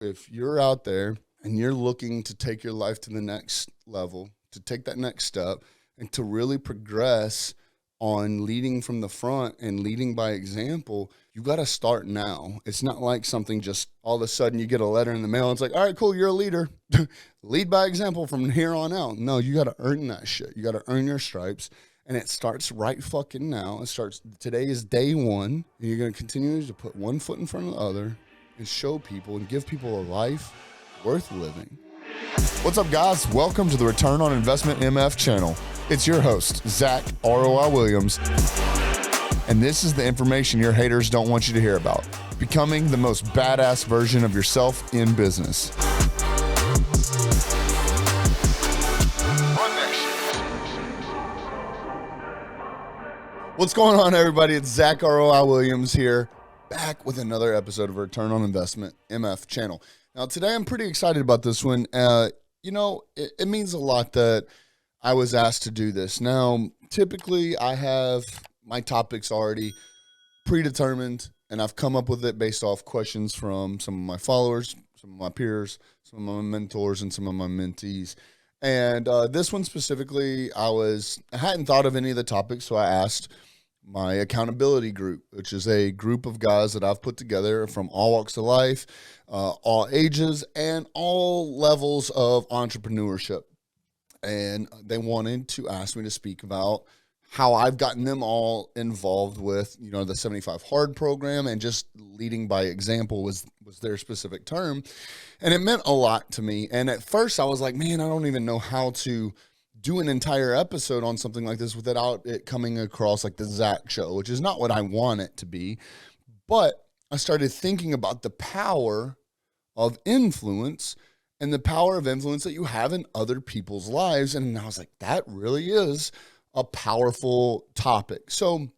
if you're out there and you're looking to take your life to the next level, to take that next step, and to really progress on leading from the front and leading by example, you got to start now. It's not like something just all of a sudden you get a letter in the mail. And it's like, all right, cool, you're a leader. Lead by example from here on out. No, you got to earn that shit. You got to earn your stripes. And it starts right fucking now. It starts, today is day one. And you're going to continue to put one foot in front of the other and show people and give people a life worth living. What's up, guys? Welcome to the Return on Investment MF channel. It's your host, Zack ROI Williams. And this is the information your haters don't want you to hear about. Becoming the most badass version of yourself in business. What's going on, everybody? It's Zack ROI Williams here, back with another episode of Return on Investment MF channel. Now, today I'm pretty excited about this one. It means a lot that I was asked to do this. Now, typically I have my topics already predetermined, and I've come up with it based off questions from some of my followers, some of my peers, some of my mentors, and some of my mentees. And this one specifically, I hadn't thought of any of the topics, so I asked my accountability group, which is a group of guys that I've put together from all walks of life, all ages, and all levels of entrepreneurship. And they wanted to ask me to speak about how I've gotten them all involved with, the 75 Hard program, and just leading by example was their specific term. And it meant a lot to me. And at first I was like, man, I don't even know how to do an entire episode on something like this without it coming across like the Zack show, which is not what I want it to be. But I started thinking about the power of influence and the power of influence that you have in other people's lives. And I was like, that really is a powerful topic. So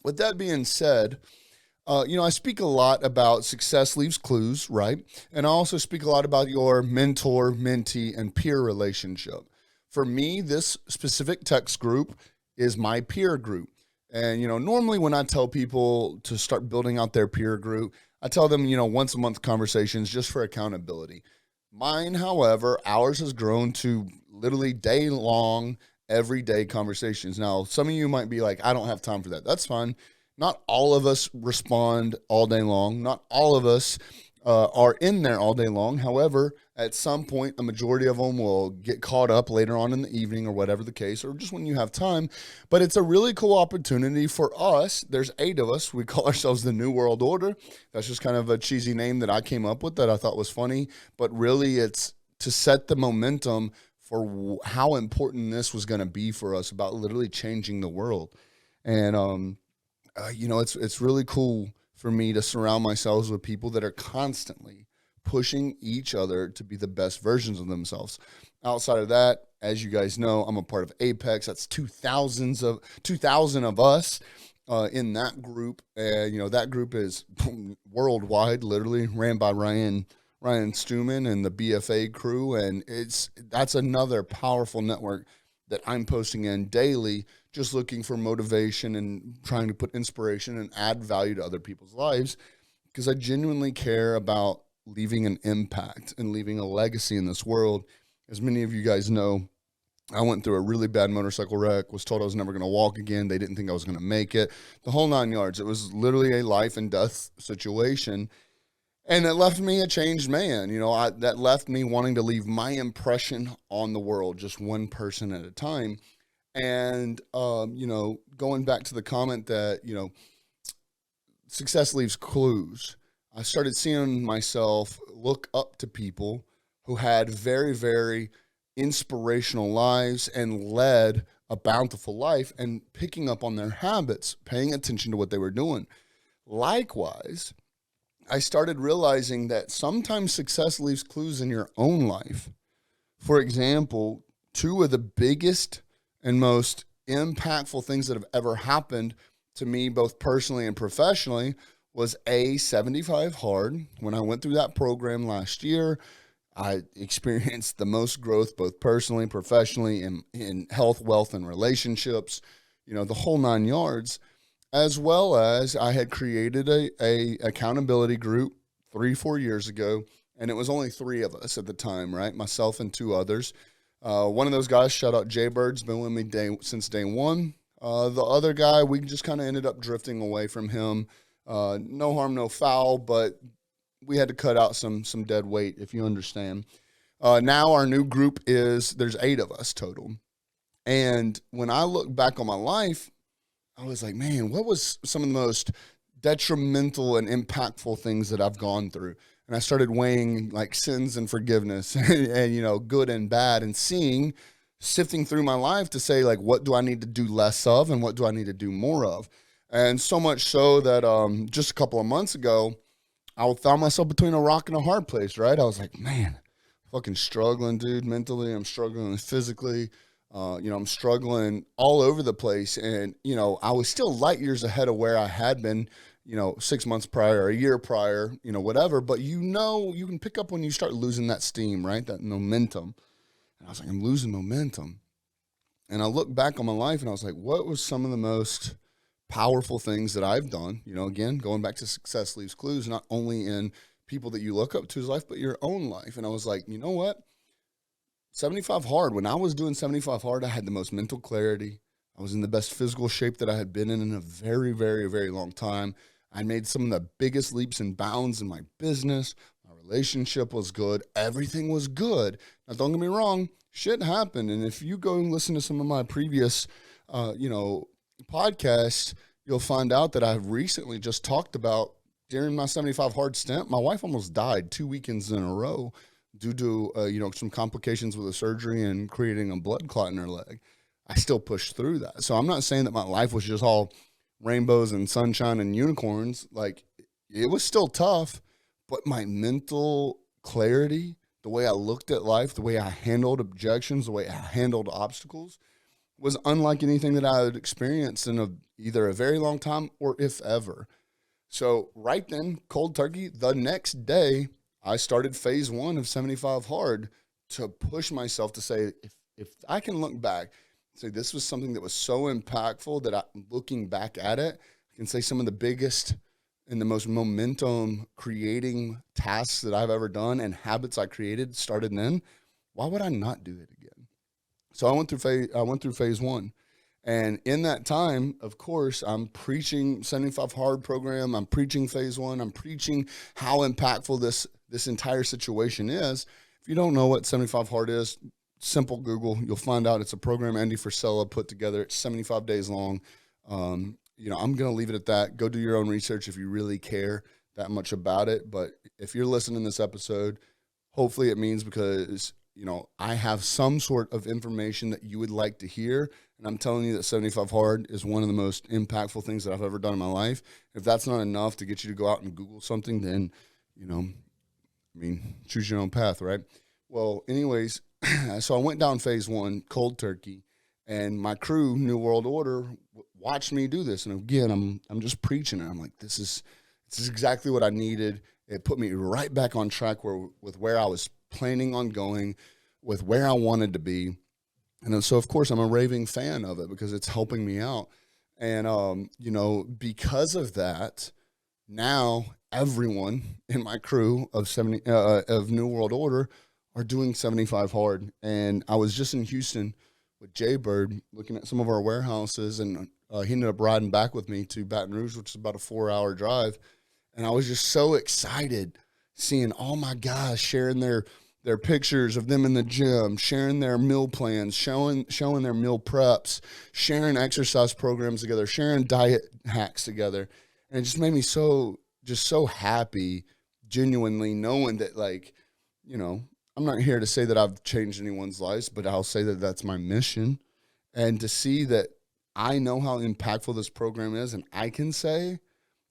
with that being said, I speak a lot about success leaves clues, right? And I also speak a lot about your mentor, mentee, and peer relationship. For me, this specific text group is my peer group. And, normally when I tell people to start building out their peer group, I tell them, once a month conversations just for accountability. Mine, however, ours has grown to literally day-long, everyday conversations. Now, some of you might be like, I don't have time for that. That's fine. Not all of us respond all day long. Not all of us are in there all day long. However, at some point, a majority of them will get caught up later on in the evening or whatever the case, or just when you have time. But it's a really cool opportunity for us. There's 8 of us. We call ourselves the New World Order. That's just kind of a cheesy name that I came up with that I thought was funny. But really, it's to set the momentum for how important this was going to be for us about literally changing the world. And, it's really cool for me to surround myself with people that are constantly pushing each other to be the best versions of themselves. Outside of that, as you guys know, I'm a part of Apex. That's 2,000 of us in that group. That group is worldwide, literally ran by Ryan Stuman and the BFA crew. And that's another powerful network that I'm posting in daily, just looking for motivation and trying to put inspiration and add value to other people's lives, because I genuinely care about leaving an impact and leaving a legacy in this world. As many of you guys know, I went through a really bad motorcycle wreck, was told I was never going to walk again. They didn't think I was going to make it. The whole 9 yards. It was literally a life and death situation. And it left me a changed man. That left me wanting to leave my impression on the world, just one person at a time. And, going back to the comment that, success leaves clues, I started seeing myself look up to people who had very, very inspirational lives and led a bountiful life, and picking up on their habits, paying attention to what they were doing. Likewise, I started realizing that sometimes success leaves clues in your own life. For example, 2 of the biggest and most impactful things that have ever happened to me, both personally and professionally, was 75 Hard. When I went through that program last year, I experienced the most growth, both personally, professionally, in health, wealth, and relationships, the whole 9 yards, as well as I had created a accountability group 3-4 years ago And it was only 3 of us at the time, right? Myself and 2 others. One of those guys, shout out Jaybird's been with me since day one. The other guy, we just kind of ended up drifting away from him. No harm, no foul, but we had to cut out some dead weight, if you understand. Now our new group there's 8 of us total. And when I look back on my life, I was like, man, what was some of the most detrimental and impactful things that I've gone through? And I started weighing like sins and forgiveness and good and bad, and sifting through my life to say, like, what do I need to do less of and what do I need to do more of? And so much so that just a couple of months ago, I found myself between a rock and a hard place, right? I was like, man, fucking struggling, dude, mentally. I'm struggling physically. I'm struggling all over the place. And, I was still light years ahead of where I had been, 6 months prior, a year prior, whatever. But you can pick up when you start losing that steam, right? That momentum. And I was like, I'm losing momentum. And I look back on my life and I was like, what was some of the most powerful things that I've done? Again, going back to success leaves clues, not only in people that you look up to's life, but your own life. And I was like, you know what? 75 hard. When I was doing 75 hard, I had the most mental clarity. I was in the best physical shape that I had been in a very, very, very long time. I made some of the biggest leaps and bounds in my business. My relationship was good. Everything was good. Now, don't get me wrong. Shit happened. And if you go and listen to some of my previous, podcasts, you'll find out that I've recently just talked about during my 75 hard stint, my wife almost died 2 weekends in a row due to, some complications with a surgery and creating a blood clot in her leg. I still pushed through that. So I'm not saying that my life was just all rainbows and sunshine and unicorns. Like, it was still tough, but my mental clarity, the way I looked at life, the way I handled objections, the way I handled obstacles was unlike anything that I had experienced in either a very long time or if ever. So right then, cold turkey, the next day, I started phase 1 of 75 hard to push myself to say, if I can look back, say this was something that was so impactful that looking back at it, I can say some of the biggest and the most momentum creating tasks that I've ever done and habits I created started then. Why would I not do it again? So I went through phase 1. And in that time, of course, I'm preaching 75 hard program. I'm preaching phase 1. I'm preaching how impactful this entire situation is. If you don't know what 75 hard is, simple Google, you'll find out it's a program Andy Frisella put together. It's 75 days long. I'm going to leave it at that. Go do your own research if you really care that much about it. But if you're listening to this episode, hopefully it means because, I have some sort of information that you would like to hear. And I'm telling you that 75 hard is one of the most impactful things that I've ever done in my life. If that's not enough to get you to go out and Google something, then, choose your own path, right? Well, anyways, so I went down phase 1, cold turkey, and my crew, New World Order, watched me do this. And again, I'm just preaching it. I'm like, this is exactly what I needed. It put me right back on track with where I was planning on going, with where I wanted to be. And so, of course, I'm a raving fan of it because it's helping me out. And, because of that, now everyone in my crew of New World Order are doing 75 hard. And I was just in Houston with Jaybird looking at some of our warehouses, and he ended up riding back with me to Baton Rouge, which is about a 4-hour drive. And I was just so excited seeing all my guys sharing their pictures of them in the gym, sharing their meal plans, showing their meal preps, sharing exercise programs together, sharing diet hacks together. And it just made me so happy, genuinely knowing that, I'm not here to say that I've changed anyone's lives, but I'll say that that's my mission. And to see that I know how impactful this program is, and I can say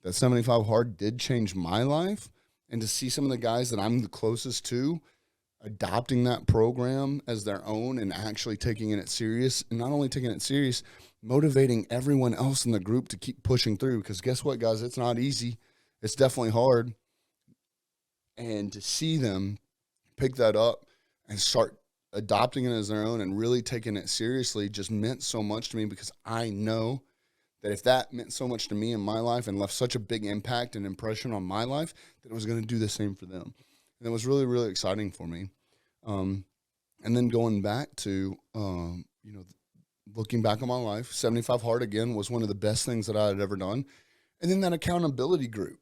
that 75 Hard did change my life, and to see some of the guys that I'm the closest to adopting that program as their own and actually taking it serious, and not only taking it serious, motivating everyone else in the group to keep pushing through. Because guess what, guys? It's not easy. It's definitely hard. And to see them pick that up and start adopting it as their own and really taking it seriously just meant so much to me, because I know that if that meant so much to me in my life and left such a big impact and impression on my life, that it was going to do the same for them. And it was really, really exciting for me. And then going back to, looking back on my life, 75 Hard again was one of the best things that I had ever done. And then that accountability group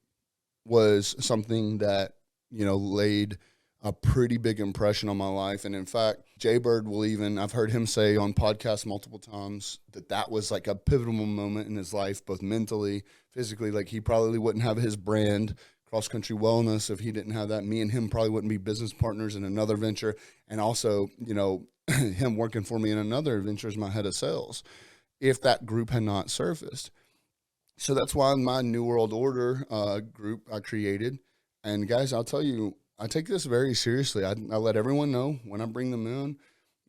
was something that, laid a pretty big impression on my life. And in fact, Jay Bird I've heard him say on podcasts multiple times that was like a pivotal moment in his life, both mentally, physically. Like he probably wouldn't have his brand, Cross Country Wellness, if he didn't have that. Me and him probably wouldn't be business partners in another venture. And also, him working for me in another venture as my head of sales, if that group had not surfaced. So that's why my New World Order group I created. And guys, I'll tell you, I take this very seriously. I let everyone know when I bring them in,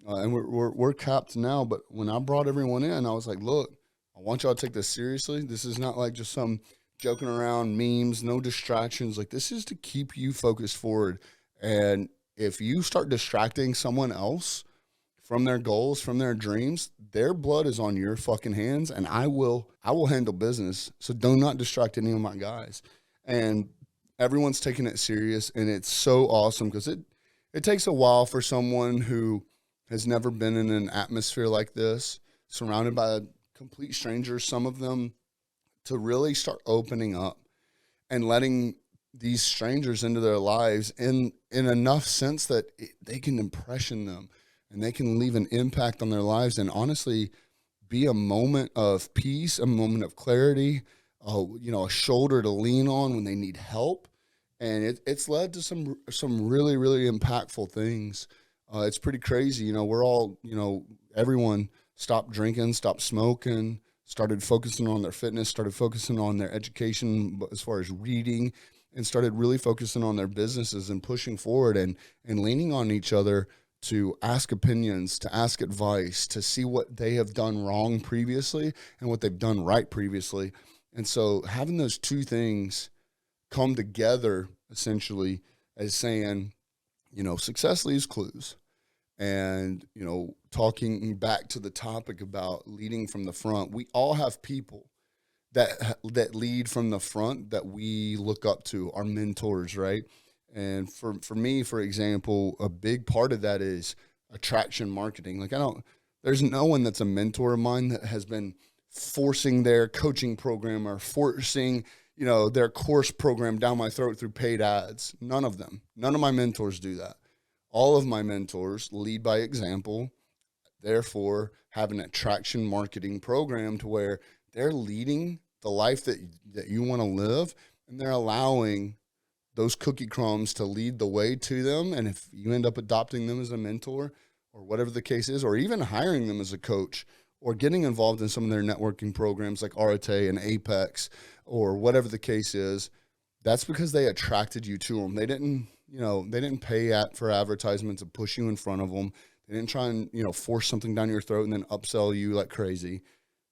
and we're capped now. But when I brought everyone in, I was like, look, I want y'all to take this seriously. This is not like just some joking around memes, no distractions. Like this is to keep you focused forward. And if you start distracting someone else from their goals, from their dreams, their blood is on your fucking hands, and I will handle business. So do not distract any of my guys. And everyone's taking it serious, and it's so awesome because it takes a while for someone who has never been in an atmosphere like this, surrounded by complete strangers, some of them, to really start opening up and letting these strangers into their lives in enough sense that they can impression them and they can leave an impact on their lives and honestly be a moment of peace, a moment of clarity, a shoulder to lean on when they need help. And it's led to some really, really impactful things. It's pretty crazy. We're all, everyone stopped drinking, stopped smoking, started focusing on their fitness, started focusing on their education as far as reading, and started really focusing on their businesses and pushing forward and leaning on each other to ask opinions, to ask advice, to see what they have done wrong previously and what they've done right previously. And so having those two things come together essentially as saying, success leaves clues. And, talking back to the topic about leading from the front, we all have people that lead from the front that we look up to, our mentors, right? And for me, for example, a big part of that is attraction marketing. Like there's no one that's a mentor of mine that has been forcing their coaching program or forcing, their course program down my throat through paid ads. None of them. None of my mentors do that. All of my mentors lead by example, therefore have an attraction marketing program to where they're leading the life that you want to live, and they're allowing those cookie crumbs to lead the way to them. And if you end up adopting them as a mentor or whatever the case is, or even hiring them as a coach or getting involved in some of their networking programs like Arate and Apex or whatever the case is, that's because they attracted you to them. They didn't pay for advertisements to push you in front of them. They didn't try and, force something down your throat and then upsell you like crazy.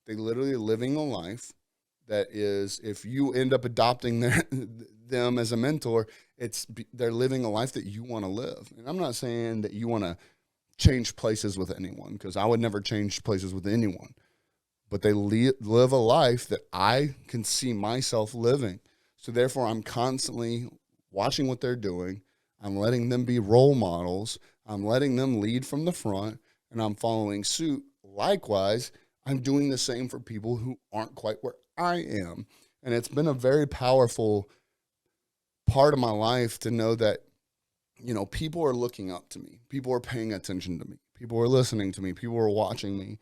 They literally living a life that is, if you end up adopting them as a mentor, they're living a life that you want to live. And I'm not saying that you want to change places with anyone, because I would never change places with anyone. But they live a life that I can see myself living. So therefore, I'm constantly watching what they're doing. I'm letting them be role models. I'm letting them lead from the front, and I'm following suit. Likewise, I'm doing the same for people who aren't quite where I am. And it's been a very powerful part of my life to know that, people are looking up to me. People are paying attention to me. People are listening to me. People are watching me.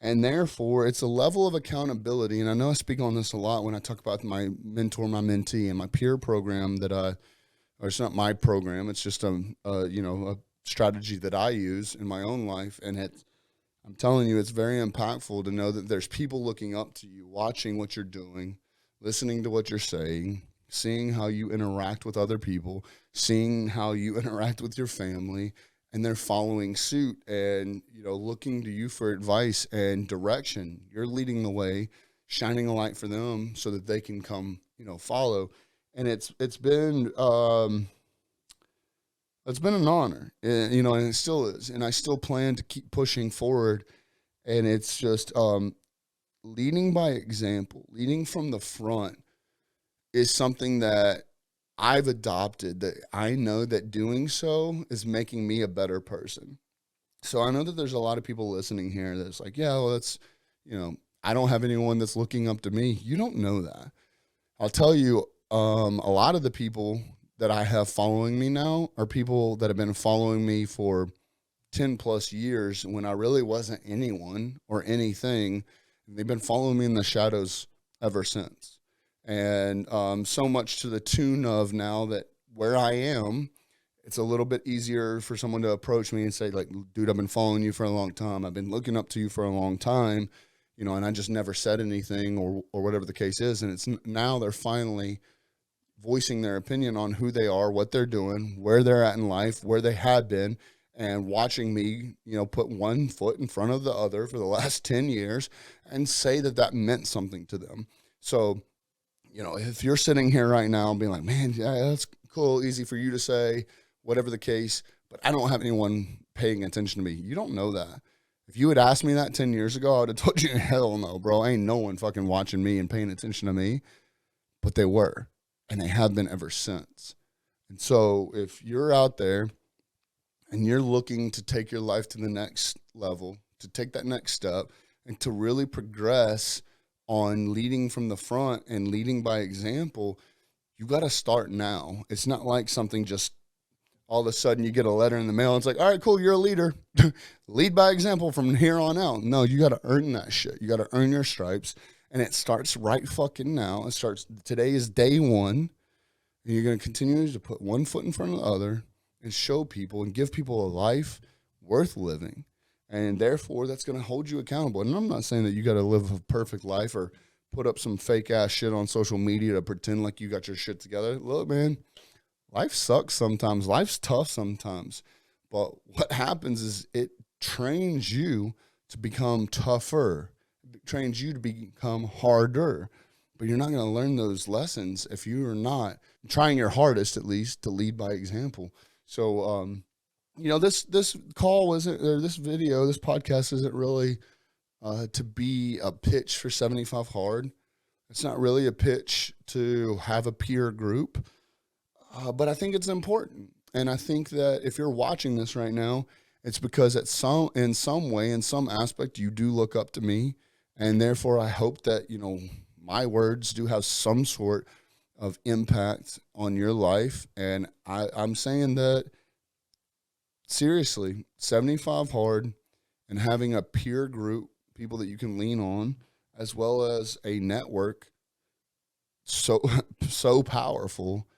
And therefore, it's a level of accountability. And I know I speak on this a lot when I talk about my mentor, my mentee, and my peer program or it's not my program. It's just a strategy that I use in my own life. And I'm telling you, it's very impactful to know that there's people looking up to you, watching what you're doing, listening to what you're saying, seeing how you interact with other people, seeing how you interact with your family, and they're following suit and, looking to you for advice and direction. You're leading the way, shining a light for them so that they can come, follow. And it's been an honor, and it still is. And I still plan to keep pushing forward. And it's just leading by example, leading from the front is something that I've adopted that I know that doing so is making me a better person. So I know that there's a lot of people listening here that's like, yeah, well, that's, I don't have anyone that's looking up to me. You don't know that. I'll tell you, a lot of the people that I have following me now are people that have been following me for 10 plus years when I really wasn't anyone or anything. They've been following me in the shadows ever since. And so much to the tune of now that where I am, it's a little bit easier for someone to approach me and say, like, dude, I've been following you for a long time. I've been looking up to you for a long time, and I just never said anything or whatever the case is. And it's now they're finally voicing their opinion on who they are, what they're doing, where they're at in life, where they had been, and watching me, put one foot in front of the other for the last 10 years and say that meant something to them. So, if you're sitting here right now being like, man, yeah, that's cool, easy for you to say, whatever the case, but I don't have anyone paying attention to me. You don't know that. If you had asked me that 10 years ago, I would have told you, hell no, bro. Ain't no one fucking watching me and paying attention to me. But they were, and they have been ever since. And so if you're out there and you're looking to take your life to the next level, to take that next step, and to really progress on leading from the front and leading by example, you got to start now. It's not like something just all of a sudden you get a letter in the mail. And it's like, all right, cool, you're a leader. Lead by example from here on out. No, you got to earn that shit. You got to earn your stripes. And it starts right fucking now. It starts, today is day one. And you're going to continue to put one foot in front of the other and show people and give people a life worth living. And therefore, that's going to hold you accountable. And I'm not saying that you got to live a perfect life or put up some fake ass shit on social media to pretend like you got your shit together. Look, man, life sucks sometimes. Life's tough sometimes. But what happens is it trains you to become tougher. It trains you to become harder. But you're not going to learn those lessons if you are not trying your hardest, at least, to lead by example. So, this call isn't, or this video, this podcast isn't really to be a pitch for 75 Hard. It's not really a pitch to have a peer group, but I think it's important. And I think that if you're watching this right now, it's because in some way, in some aspect, you do look up to me. And therefore, I hope that, my words do have some sort of impact on your life. And I'm saying that, seriously, 75 Hard and having a peer group, people that you can lean on, as well as a network so powerful,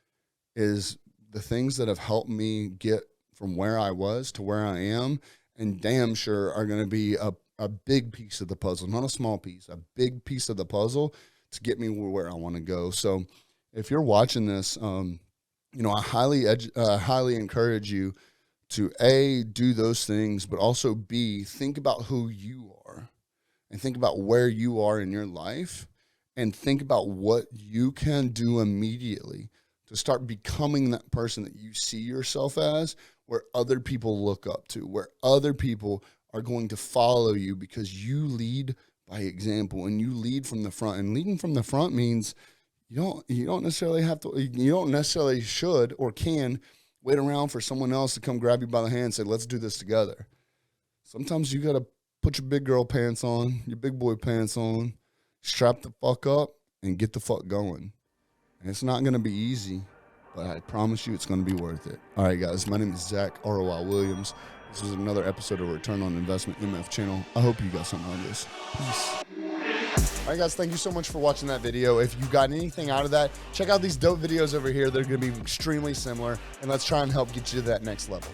is the things that have helped me get from where I was to where I am, and damn sure are going to be a big piece of the puzzle, not a small piece, a big piece of the puzzle to get me where I want to go. So if you're watching this, I highly encourage you to A, do those things, but also B, think about who you are and think about where you are in your life and think about what you can do immediately to start becoming that person that you see yourself as, where other people look up to, where other people are going to follow you because you lead by example and you lead from the front. And leading from the front means you don't necessarily should or can wait around for someone else to come grab you by the hand and say, let's do this together. Sometimes you got to put your big girl pants on, your big boy pants on, strap the fuck up, and get the fuck going. And it's not going to be easy, but I promise you it's going to be worth it. All right, guys, my name is Zack ROI Williams. This is another episode of Return on Investment MF channel. I hope you got something out of this. Peace. All right, guys, thank you so much for watching that video. If you got anything out of that, check out these dope videos over here. They're going to be extremely similar, and let's try and help get you to that next level.